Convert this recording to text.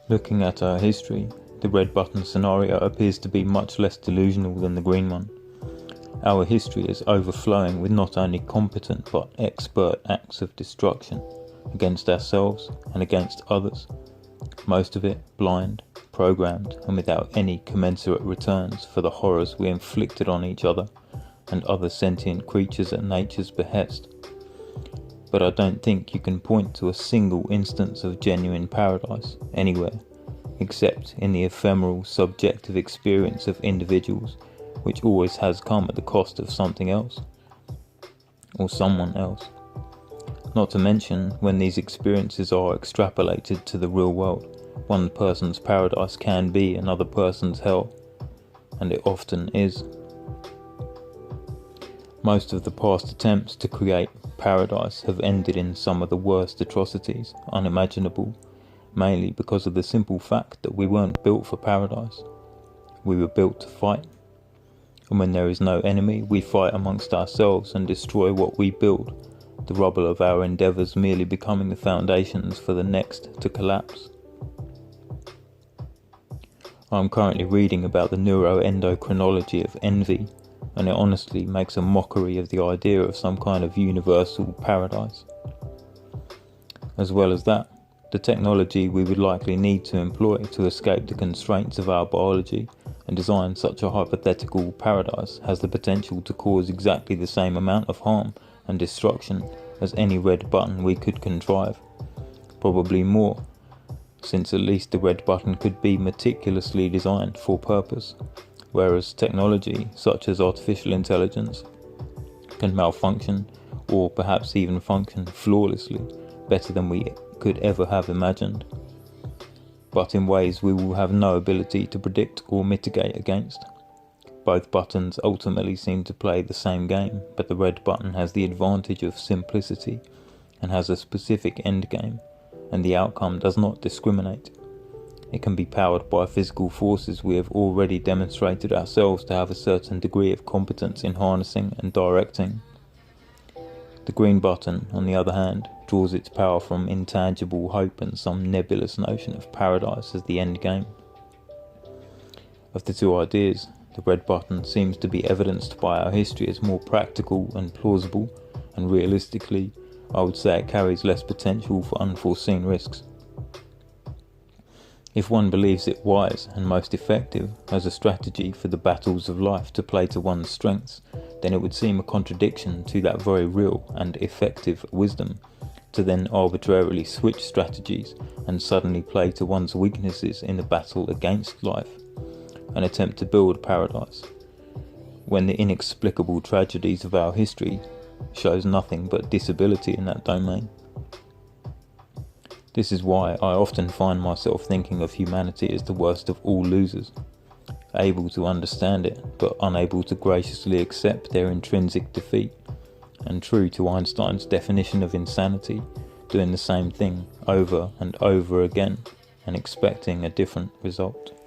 Looking at our history, the red button scenario appears to be much less delusional than the green one. Our history is overflowing with not only competent but expert acts of destruction against ourselves and against others, most of it blind, programmed, and without any commensurate returns for the horrors we inflicted on each other and other sentient creatures at nature's behest. But I don't think you can point to a single instance of genuine paradise anywhere, except in the ephemeral subjective experience of individuals, which always has come at the cost of something else, or someone else. Not to mention, when these experiences are extrapolated to the real world, one person's paradise can be another person's hell, and it often is. Most of the past attempts to create paradise have ended in some of the worst atrocities unimaginable, mainly because of the simple fact that we weren't built for paradise. We were built to fight. And when there is no enemy, we fight amongst ourselves and destroy what we build, the rubble of our endeavours merely becoming the foundations for the next to collapse. I am currently reading about the neuroendocrinology of envy, and it honestly makes a mockery of the idea of some kind of universal paradise. As well as that, the technology we would likely need to employ to escape the constraints of our biology and design such a hypothetical paradise has the potential to cause exactly the same amount of harm and destruction as any red button we could contrive, probably more, since at least the red button could be meticulously designed for purpose, whereas technology such as artificial intelligence can malfunction or perhaps even function flawlessly, better than we could ever have imagined, but in ways we will have no ability to predict or mitigate against. Both buttons ultimately seem to play the same game, but the red button has the advantage of simplicity and has a specific end game, and the outcome does not discriminate. It can be powered by physical forces we have already demonstrated ourselves to have a certain degree of competence in harnessing and directing. The green button, on the other hand, draws its power from intangible hope and some nebulous notion of paradise as the end game. Of the two ideas, the red button seems to be evidenced by our history as more practical and plausible, and realistically, I would say it carries less potential for unforeseen risks. If one believes it wise and most effective as a strategy for the battles of life to play to one's strengths, then it would seem a contradiction to that very real and effective wisdom to then arbitrarily switch strategies and suddenly play to one's weaknesses in the battle against life, an attempt to build paradise, when the inexplicable tragedies of our history shows nothing but disability in that domain. This is why I often find myself thinking of humanity as the worst of all losers, able to understand it but unable to graciously accept their intrinsic defeat, and true to Einstein's definition of insanity, doing the same thing over and over again and expecting a different result.